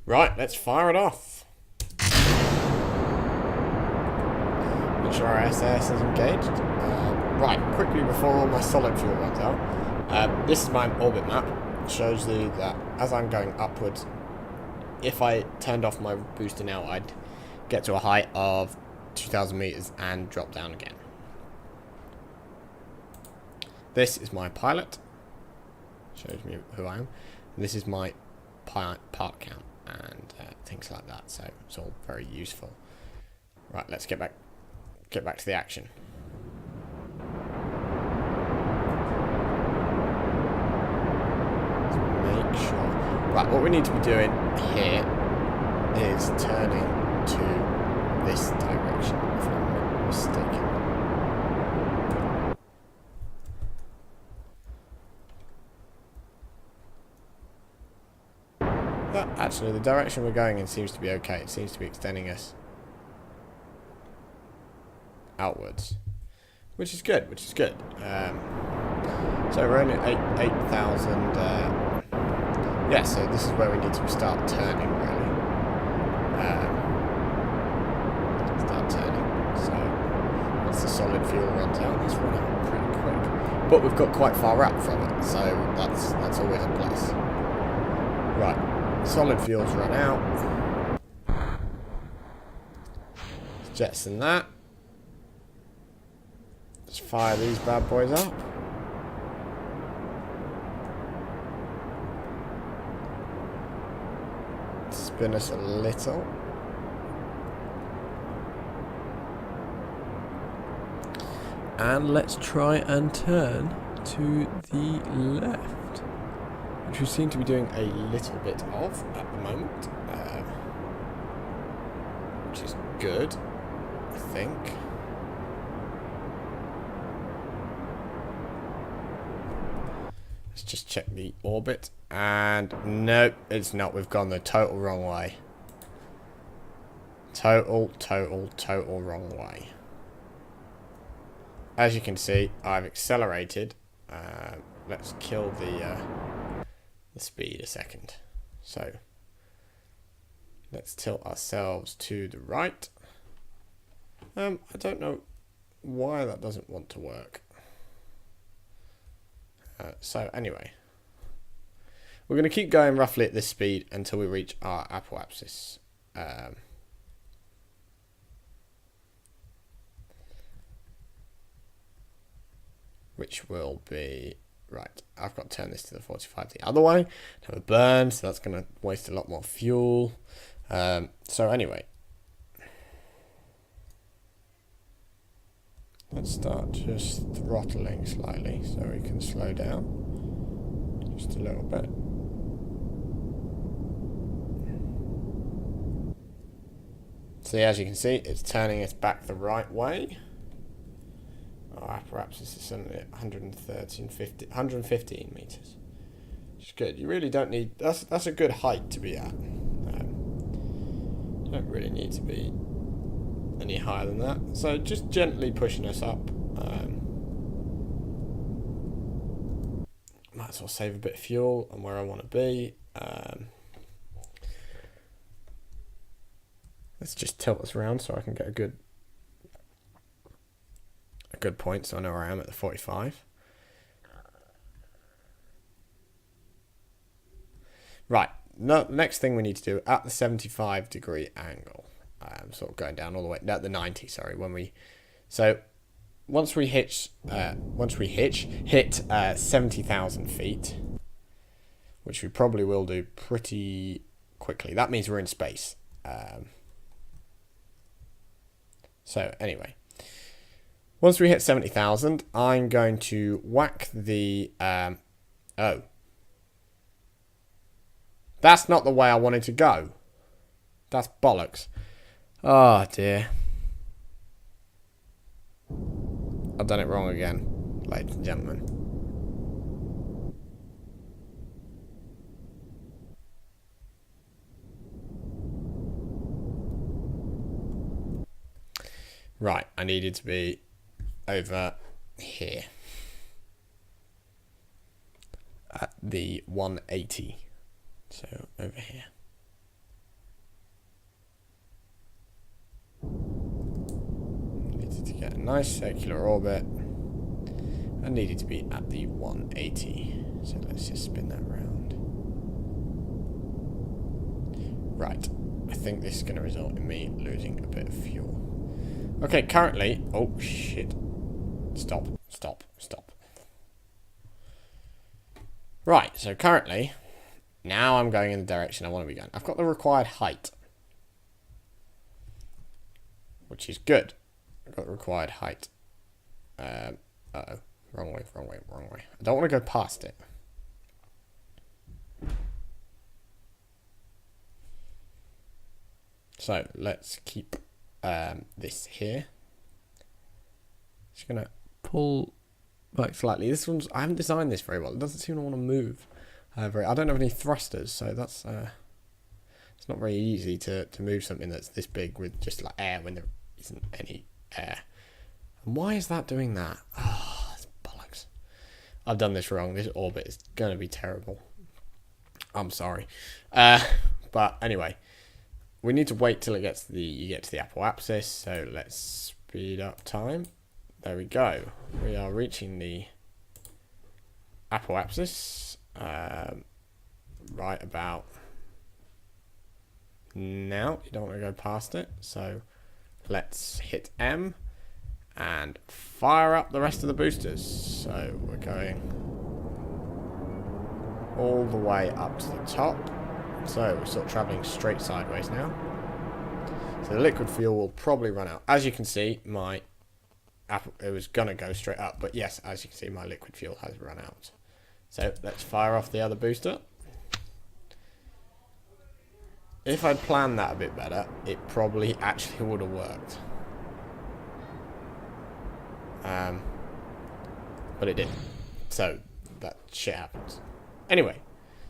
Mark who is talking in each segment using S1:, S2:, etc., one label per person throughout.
S1: Right, let's fire it off. Make sure our SAS is engaged. Right, quickly before all my solid fuel runs out. This is my orbit map. It shows you that as I'm going upwards, if I turned off my booster now, I'd get to a height of 2,000 meters and drop down again. This is my pilot. Shows me who I am. And this is my part count and things like that. So it's all very useful. Right, let's get back to the action. Let's make sure. Right, what we need to be doing here is turning to this direction, if I'm not mistaken. But actually, the direction we're going in seems to be okay. It seems to be extending us outwards, which is good. So we're only at 8,000. Yeah, so this is where we need to start turning, really. Start turning. So once the solid fuel runs out, it's run out pretty quick. But we've got quite far up from it, so that's always a plus. Right, solid fuel's run out. Let's jettison that. Let's fire these bad boys up. Spin us a little. And let's try and turn to the left, which we seem to be doing a little bit of at the moment, which is good, I think. Let's just check the orbit, and nope, it's not. We've gone the total wrong way. Total wrong way. As you can see, I've accelerated. Let's kill the speed a second. So let's tilt ourselves to the right. I don't know why that doesn't want to work. So anyway, we're going to keep going roughly at this speed until we reach our apoapsis. Which will be, right, I've got to turn this to the 45 the other way, have a burn, so that's going to waste a lot more fuel. So anyway, let's start just throttling slightly so we can slow down just a little bit. So as you can see, it's turning us back the right way. Perhaps this is something at 115 meters. Which is good. You really don't need. That's a good height to be at. Don't really need to be any higher than that. So just gently pushing us up. Might as well save a bit of fuel on where I want to be. Let's just tilt us around so I can get a good point, so I know where I am at the 45. Right, next thing we need to do at the 75-degree angle, sort of going down all the way, no, the 90, sorry, once we hit 70,000 feet, which we probably will do pretty quickly. That means we're in space. So anyway, once we hit 70,000, I'm going to whack the... oh. That's not the way I wanted to go. That's bollocks. Oh, dear. I've done it wrong again, ladies and gentlemen. Right, I needed to be over here at the 180, so over here. nice circular orbit. I needed to be at the 180. So let's just spin that round. Right. I think this is going to result in me losing a bit of fuel. Okay, currently... Oh, shit. Stop. Right, so currently, now I'm going in the direction I want to be going. I've got the required height, which is good. I've got the required height. Uh-oh. Wrong way. I don't want to go past it. So, let's keep this here. Just going to pull back slightly. This one's... I haven't designed this very well. It doesn't seem to want to move. I don't have any thrusters, so that's... it's not very easy to move something that's this big with just like air when there isn't any air. And why is that doing that? Oh, that's bollocks. I've done this wrong. This orbit is going to be terrible. I'm sorry. But anyway, we need to wait till it gets to you get to the apoapsis. So let's speed up time. There we go. We are reaching the apoapsis right about now. You don't want to go past it. So let's hit M and fire up the rest of the boosters. So we're going all the way up to the top. So we're sort of traveling straight sideways now. So the liquid fuel will probably run out. As you can see, it was going to go straight up. But yes, as you can see, my liquid fuel has run out. So let's fire off the other booster. If I'd planned that a bit better, it probably actually would have worked. But it didn't. So that shit happens. Anyway,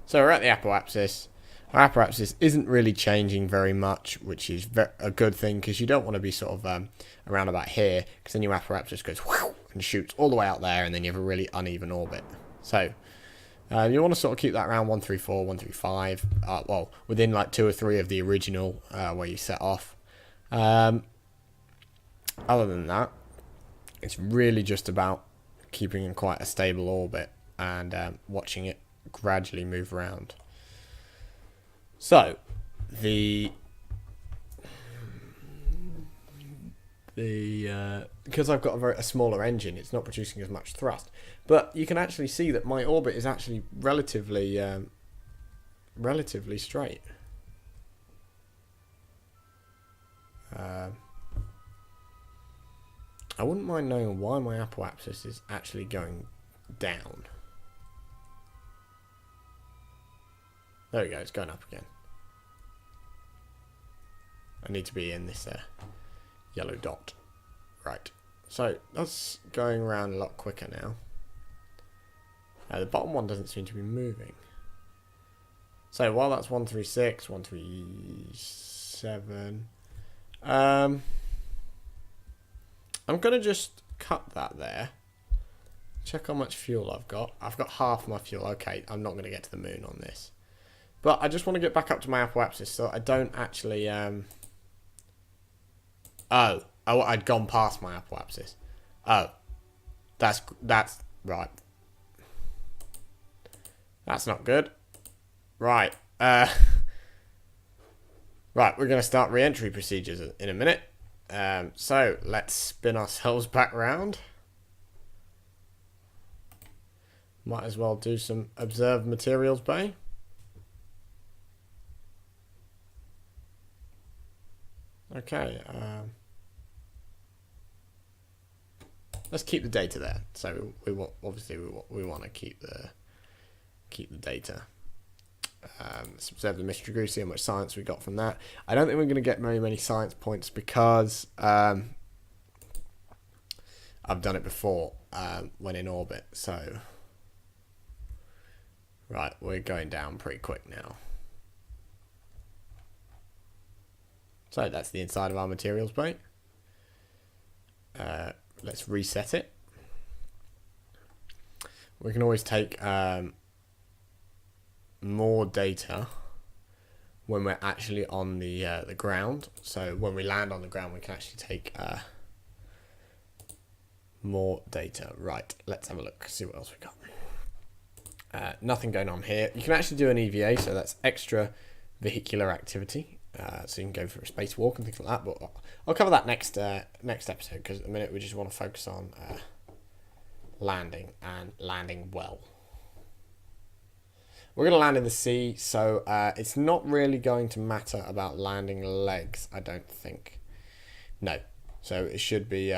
S1: so we're at the apoapsis. Our apoapsis isn't really changing very much, which is a good thing, because you don't want to be sort of around about here, because then your apoapsis goes whoosh, and shoots all the way out there, and then you have a really uneven orbit. So you want to sort of keep that around 134, 135, well, within like 2 or 3 of the original where you set off. Other than that, it's really just about keeping in quite a stable orbit and watching it gradually move around. So, because I've got a smaller engine, it's not producing as much thrust. But you can actually see that my orbit is actually relatively straight. I wouldn't mind knowing why my apoapsis is actually going down. There we go, it's going up again. I need to be in this yellow dot. Right, so that's going around a lot quicker now. The bottom one doesn't seem to be moving. So while that's 136, 137, I'm going to just cut that there. Check how much fuel I've got. I've got half my fuel. Okay, I'm not going to get to the moon on this. But I just want to get back up to my apoapsis so I don't actually... Oh, I'd gone past my apoapsis. Oh, that's right. That's not good. Right. Right, we're going to start re-entry procedures in a minute. So let's spin ourselves back round. Might as well do some observed materials bay. Okay, let's keep the data there. So we want we want to keep the data. Let's observe the mystery group, see how much science we got from that. I don't think we're going to get very many science points because I've done it before when in orbit. So right, we're going down pretty quick now. So that's the inside of our materials bay. Let's reset it. We can always take more data when we're actually on the ground. So when we land on the ground, we can actually take More data. Right, let's have a look, see what else we got. Nothing going on here. You can actually do an EVA, so that's extra vehicular activity. So you can go for a spacewalk and things like that, but I'll cover that next episode, because at the minute we just want to focus on landing, and landing well. We're going to land in the sea, so it's not really going to matter about landing legs, I don't think. No. So it should be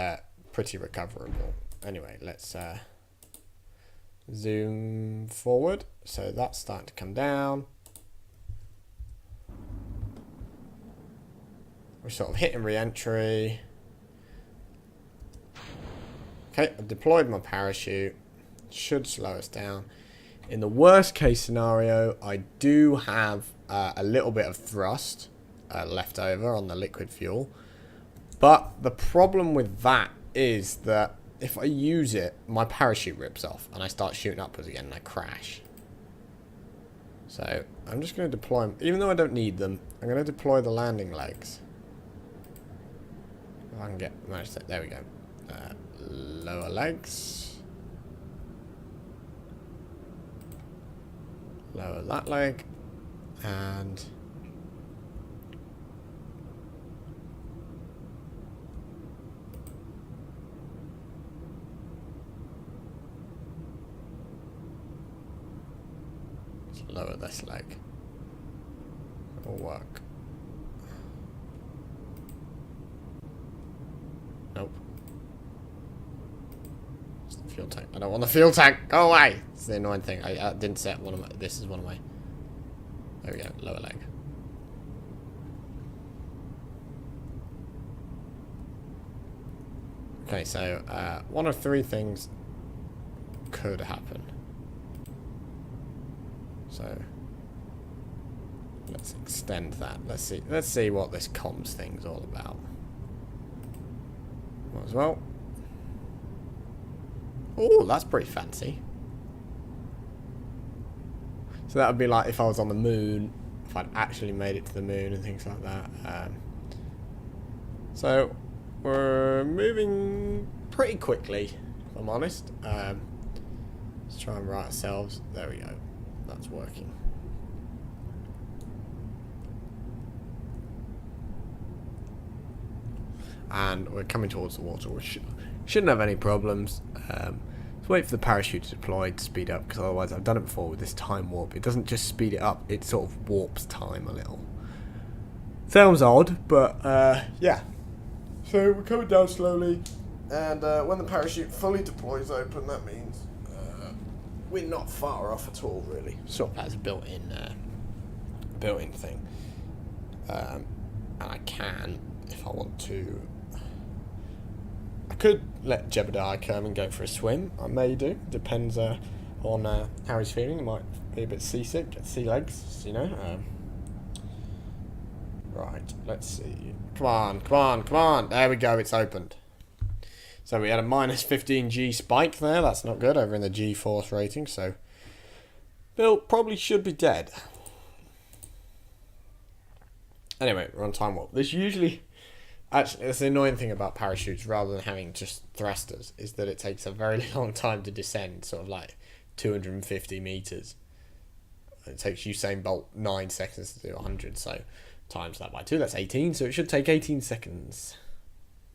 S1: pretty recoverable. Anyway, let's zoom forward. So that's starting to come down. We're sort of hitting re-entry. Okay, I've deployed my parachute. Should slow us down. In the worst case scenario, I do have a little bit of thrust left over on the liquid fuel. But the problem with that is that if I use it, my parachute rips off and I start shooting upwards again and I crash. So I'm just going to deploy them. Even though I don't need them, I'm going to deploy the landing legs. If I can manage that. There we go. Lower legs. Lower that leg. And lower this leg. It'll work. Nope. It's the fuel tank. I don't want the fuel tank. Go away. It's the annoying thing. I didn't set one of my. This is one of my. There we go. Lower leg. Okay, so one of three things could happen. So let's extend that. Let's see what this comms thing's all about. Might as well. Oh, that's pretty fancy. So that would be like if I was on the moon, if I'd actually made it to the moon and things like that. So we're moving pretty quickly, if I'm honest. Let's try and right ourselves. There we go. That's working. And we're coming towards the water, which shouldn't have any problems. Let's wait for the parachute to deploy to speed up, because otherwise, I've done it before with this time warp. It doesn't just speed it up, it sort of warps time a little. Sounds odd, but yeah. So we're coming down slowly, and when the parachute fully deploys open, that means we're not far off at all, really. Sort of has a built-in thing, and I can, if I want to. I could let Jebediah come and go for a swim. I may do. Depends on how he's feeling. He might be a bit seasick, get sea legs, you know. Right, let's see. Come on, come on, come on. There we go, it's opened. So we had a minus 15G spike there. That's not good, over in the G-force rating. So Bill probably should be dead. Anyway, we're on time warp. This usually... Actually, that's the annoying thing about parachutes, rather than having just thrusters, is that it takes a very long time to descend, sort of like 250 meters. It takes Usain Bolt 9 seconds to do 100, so times that by 2, that's 18, so it should take 18 seconds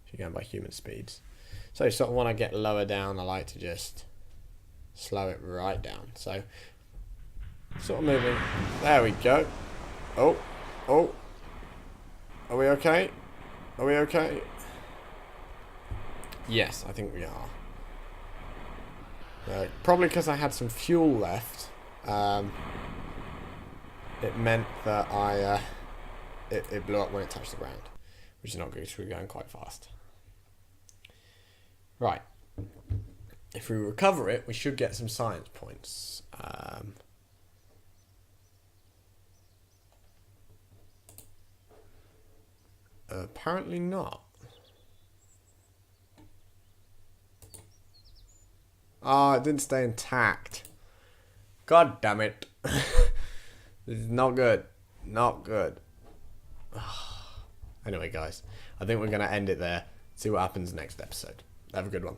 S1: if you're going by human speeds. So sort of when I get lower down, I like to just slow it right down. So sort of moving. There we go. Oh, oh. Are we okay? Are we okay? Yes, I think we are. Probably because I had some fuel left. It meant that it blew up when it touched the ground, which is not good because we're going quite fast. Right. If we recover it, we should get some science points. Apparently not. Oh, it didn't stay intact. God damn it. This is not good. Not good. Anyway, guys, I think we're going to end it there. See what happens next episode. Have a good one.